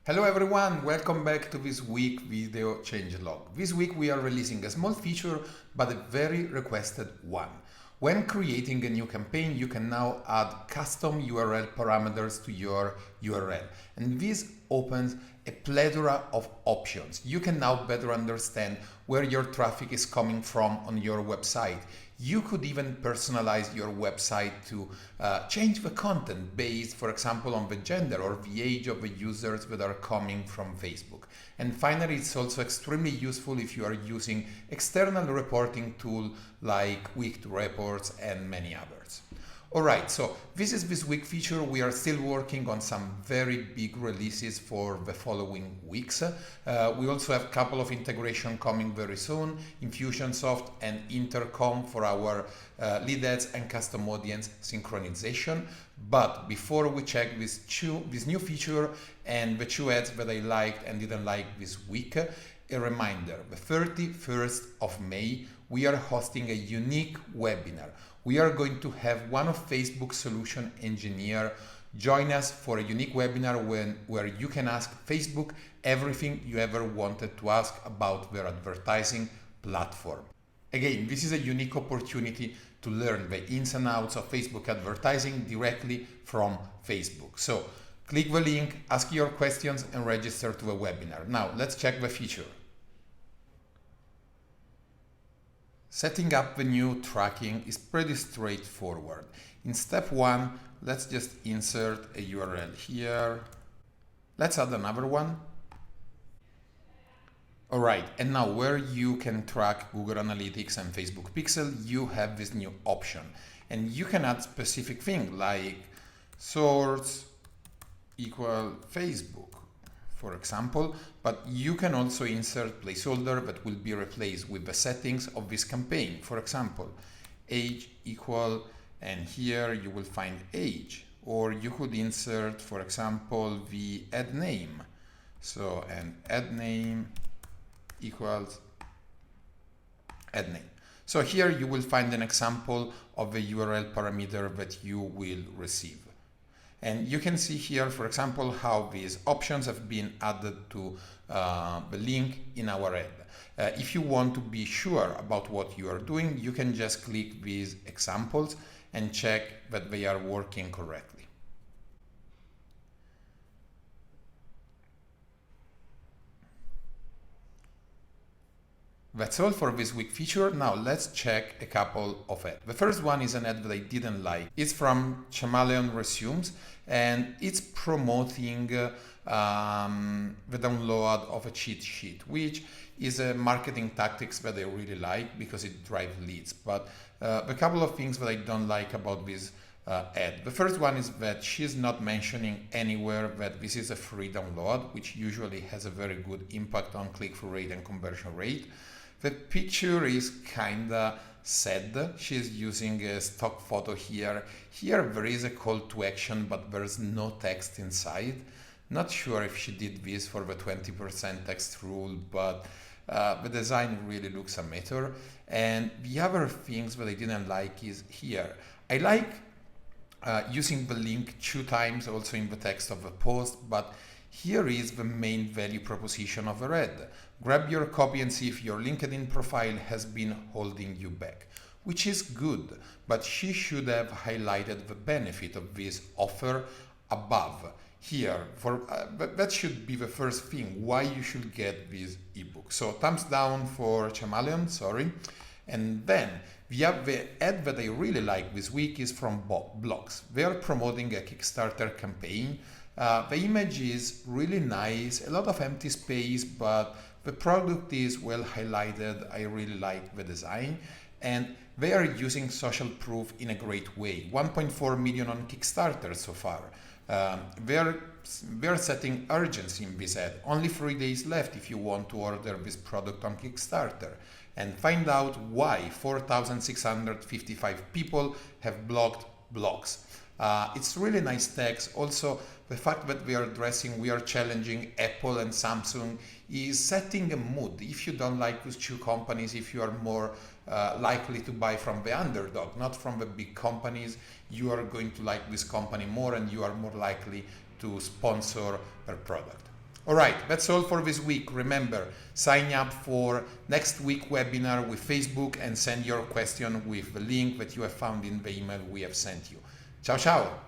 Hello everyone, welcome back to this week video changelog. This week we are releasing a small feature but a very requested one. When creating a new campaign, you can now add custom URL parameters to your URL, and this opens a plethora of options. You can now better understand where your traffic is coming from on your website. You could even personalize your website to change the content based, for example, on the gender or the age of the users that are coming from Facebook. And finally, it's also extremely useful if you are using external reporting tool like Week Reports and many others. Alright, so this is this week feature. We are still working on some very big releases for the following weeks. We also have a couple of integration coming very soon, Infusionsoft and Intercom for our lead ads and custom audience synchronization. But before we check this new feature and the two ads that I liked and didn't like this week, a reminder, the 31st of May, we are hosting a unique webinar. We are going to have one of Facebook's solution engineer join us for a unique webinar where you can ask Facebook everything you ever wanted to ask about their advertising platform. Again, this is a unique opportunity to learn the ins and outs of Facebook advertising directly from Facebook. So click the link, ask your questions and register to the webinar. Now let's check the feature. Setting up the new tracking is pretty straightforward. In step 1, let's just insert a URL here. Let's add another one. Alright, and now where you can track Google Analytics and Facebook Pixel, you have this new option. And you can add specific things like source equal Facebook, for example, but you can also insert placeholder that will be replaced with the settings of this campaign. For example, age equal, and here you will find age, or you could insert, for example, the ad name. So an ad name equals ad name. So here you will find an example of the URL parameter that you will receive. And you can see here, for example, how these options have been added to the link in our ad. If you want to be sure about what you are doing, you can just click these examples and check that they are working correctly. That's all for this week feature. Now let's check a couple of ads. The first one is an ad that I didn't like. It's from Chameleon Resumes, and it's promoting the download of a cheat sheet, which is a marketing tactics that I really like because it drives leads. But a couple of things that I don't like about this ad. The first one is that she's not mentioning anywhere that this is a free download, which usually has a very good impact on click-through rate and conversion rate. The picture is kinda sad. She's using a stock photo here. Here there is a call to action, but there's no text inside. Not sure if she did this for the 20% text rule, but the design really looks amateur. And the other things that I didn't like is here. I like using the link 2 times also in the text of the post, but here is the main value proposition of the ad. Grab your copy and see if your LinkedIn profile has been holding you back, which is good, but she should have highlighted the benefit of this offer above here. That should be the first thing, why you should get this ebook. So thumbs down for Chameleon, sorry. And then the ad that I really like this week is from Blogs. They are promoting a Kickstarter campaign. The image is really nice, a lot of empty space, but the product is well highlighted. I really like the design, and they are using social proof in a great way. 1.4 million on Kickstarter so far. They are setting urgency in this ad. Only 3 days left if you want to order this product on Kickstarter. And find out why 4,655 people have blocked Blogs. It's really nice text. Also, the fact that we are challenging Apple and Samsung is setting a mood. If you don't like those two companies, if you are more likely to buy from the underdog, not from the big companies, you are going to like this company more and you are more likely to sponsor their product. All right, that's all for this week. Remember, sign up for next week webinar with Facebook and send your question with the link that you have found in the email we have sent you. Ciao, ciao.